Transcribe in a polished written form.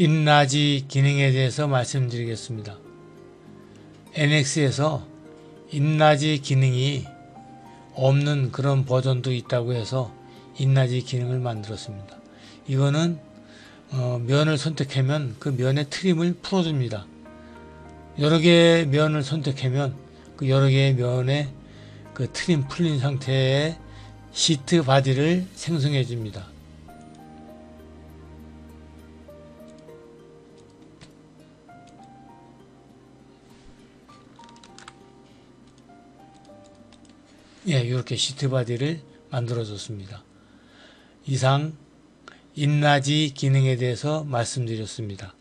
인라지 기능에 대해서 말씀드리겠습니다. NX에서 인라지 기능이 없는 그런 버전도 있다고 해서 인라지 기능을 만들었습니다. 이거는 면을 선택하면 그 면의 트림을 풀어줍니다. 여러 개의 면을 선택하면 그 여러 개의 면의 그 트림 풀린 상태의 시트 바디를 생성해 줍니다. 예, 이렇게 시트 바디를 만들어 줬습니다. 이상 인라지 기능에 대해서 말씀드렸습니다.